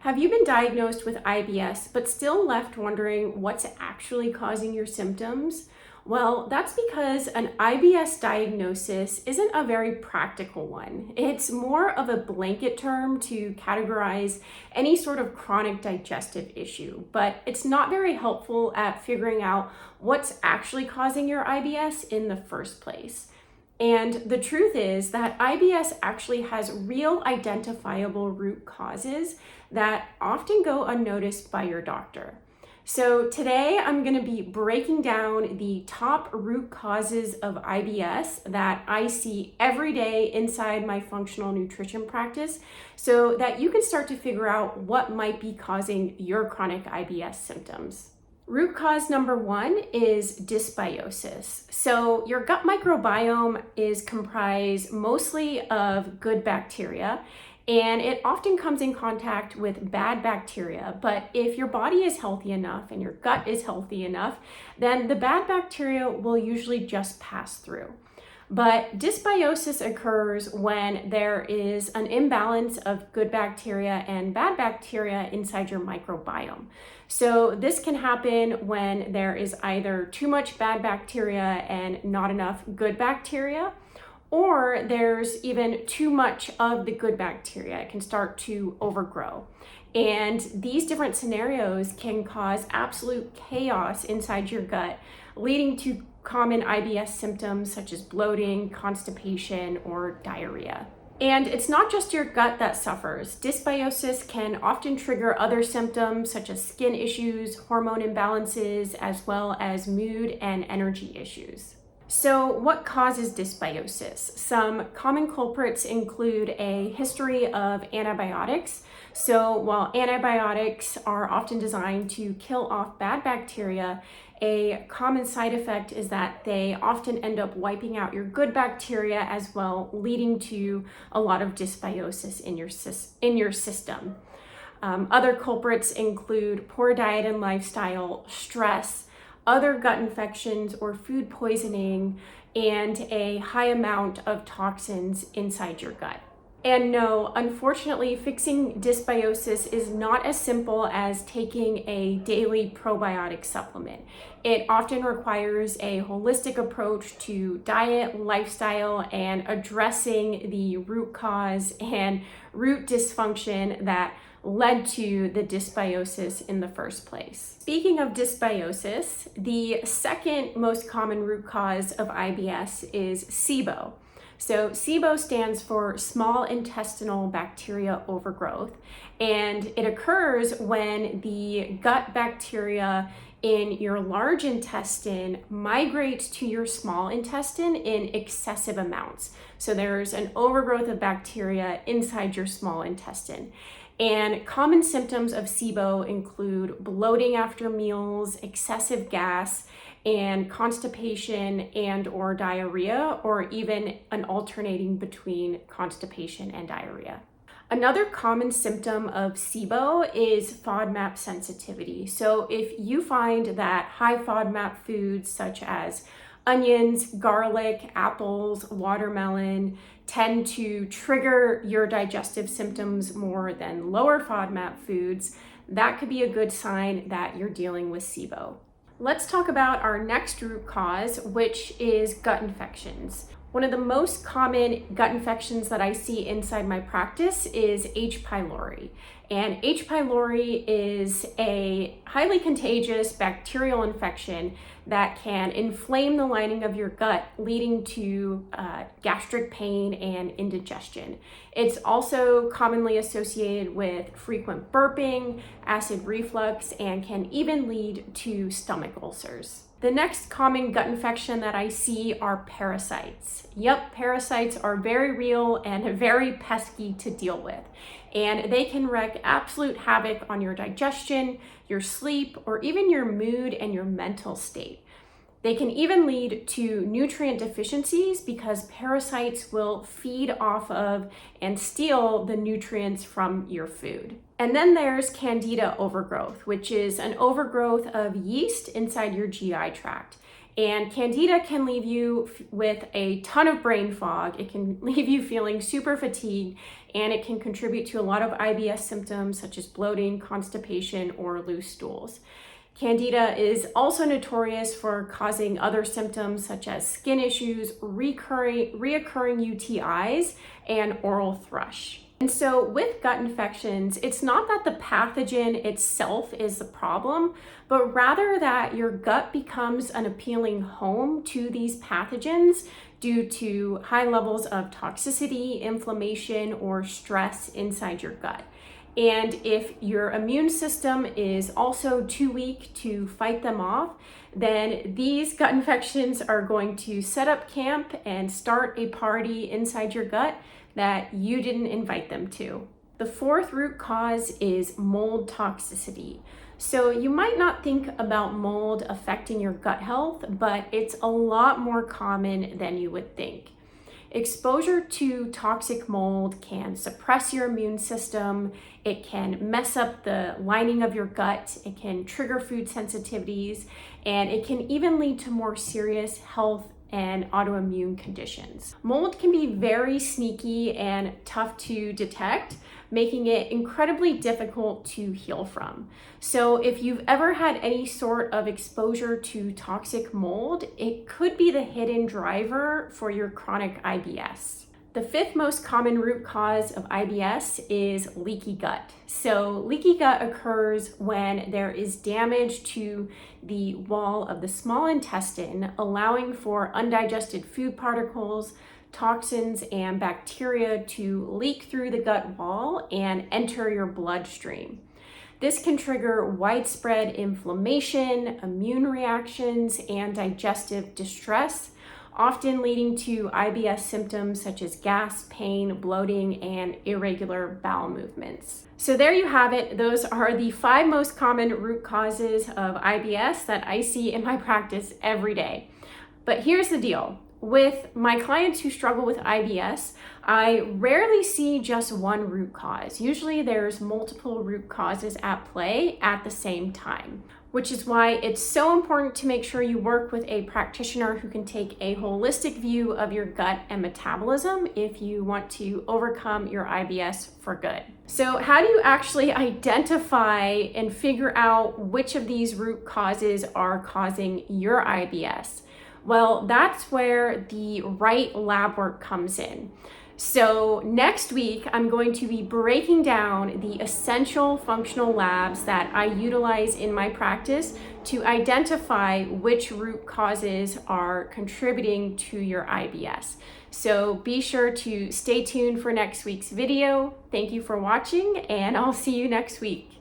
Have you been diagnosed with IBS but still left wondering what's actually causing your symptoms? Well, that's because an IBS diagnosis isn't a very practical one. It's more of a blanket term to categorize any sort of chronic digestive issue, but it's not very helpful at figuring out what's actually causing your IBS in the first place. And the truth is that IBS actually has real identifiable root causes that often go unnoticed by your doctor. So today I'm going to be breaking down the top root causes of IBS that I see every day inside my functional nutrition practice so that you can start to figure out what might be causing your chronic IBS symptoms. Root cause number one is dysbiosis. So your gut microbiome is comprised mostly of good bacteria, and it often comes in contact with bad bacteria. But if your body is healthy enough and your gut is healthy enough, then the bad bacteria will usually just pass through. But dysbiosis occurs when there is an imbalance of good bacteria and bad bacteria inside your microbiome. So this can happen when there is either too much bad bacteria and not enough good bacteria, or there's even too much of the good bacteria. It can start to overgrow. And these different scenarios can cause absolute chaos inside your gut, leading to common IBS symptoms such as bloating, constipation, or diarrhea. And it's not just your gut that suffers. Dysbiosis can often trigger other symptoms such as skin issues, hormone imbalances, as well as mood and energy issues. So what causes dysbiosis? Some common culprits include a history of antibiotics. So while antibiotics are often designed to kill off bad bacteria, a common side effect is that they often end up wiping out your good bacteria as well, leading to a lot of dysbiosis in your system. Other culprits include poor diet and lifestyle, stress, other gut infections or food poisoning, and a high amount of toxins inside your gut. And no, unfortunately, fixing dysbiosis is not as simple as taking a daily probiotic supplement. It often requires a holistic approach to diet, lifestyle, and addressing the root cause and root dysfunction that led to the dysbiosis in the first place. Speaking of dysbiosis, the second most common root cause of IBS is SIBO. So SIBO stands for small intestinal bacteria overgrowth, and it occurs when the gut bacteria in your large intestine migrates to your small intestine in excessive amounts. So there's an overgrowth of bacteria inside your small intestine. And common symptoms of SIBO include bloating after meals, excessive gas, and constipation and or diarrhea, or even an alternating between constipation and diarrhea. Another common symptom of SIBO is FODMAP sensitivity. So if you find that high FODMAP foods such as onions, garlic, apples, watermelon tend to trigger your digestive symptoms more than lower FODMAP foods, that could be a good sign that you're dealing with SIBO. Let's talk about our next root cause, which is gut infections. One of the most common gut infections that I see inside my practice is H. pylori. And H. pylori is a highly contagious bacterial infection that can inflame the lining of your gut, leading to gastric pain and indigestion. It's also commonly associated with frequent burping, acid reflux, and can even lead to stomach ulcers. The next common gut infection that I see are parasites. Yep, parasites are very real and very pesky to deal with. And they can wreak absolute havoc on your digestion, your sleep, or even your mood and your mental state. They can even lead to nutrient deficiencies because parasites will feed off of and steal the nutrients from your food. And then there's candida overgrowth, which is an overgrowth of yeast inside your GI tract. And candida can leave you with a ton of brain fog. It can leave you feeling super fatigued, and it can contribute to a lot of IBS symptoms such as bloating, constipation, or loose stools. Candida is also notorious for causing other symptoms such as skin issues, reoccurring UTIs, and oral thrush. And so with gut infections, it's not that the pathogen itself is the problem, but rather that your gut becomes an appealing home to these pathogens due to high levels of toxicity, inflammation, or stress inside your gut. And if your immune system is also too weak to fight them off, then these gut infections are going to set up camp and start a party inside your gut that you didn't invite them to. The fourth root cause is mold toxicity. So you might not think about mold affecting your gut health, but it's a lot more common than you would think. Exposure to toxic mold can suppress your immune system. It can mess up the lining of your gut. It can trigger food sensitivities, and it can even lead to more serious health and autoimmune conditions. Mold can be very sneaky and tough to detect, making it incredibly difficult to heal from. So if you've ever had any sort of exposure to toxic mold, it could be the hidden driver for your chronic IBS. The fifth most common root cause of IBS is leaky gut. So leaky gut occurs when there is damage to the wall of the small intestine, allowing for undigested food particles, toxins, and bacteria to leak through the gut wall and enter your bloodstream. This can trigger widespread inflammation, immune reactions, and digestive distress, often leading to IBS symptoms such as gas, pain, bloating, and irregular bowel movements. So there you have it. Those are the 5 most common root causes of IBS that I see in my practice every day. But here's the deal. With my clients who struggle with IBS, I rarely see just one root cause. Usually there's multiple root causes at play at the same time, which is why it's so important to make sure you work with a practitioner who can take a holistic view of your gut and metabolism if you want to overcome your IBS for good. So how do you actually identify and figure out which of these root causes are causing your IBS? Well, that's where the right lab work comes in. So next week, I'm going to be breaking down the essential functional labs that I utilize in my practice to identify which root causes are contributing to your IBS. So be sure to stay tuned for next week's video. Thank you for watching, and I'll see you next week.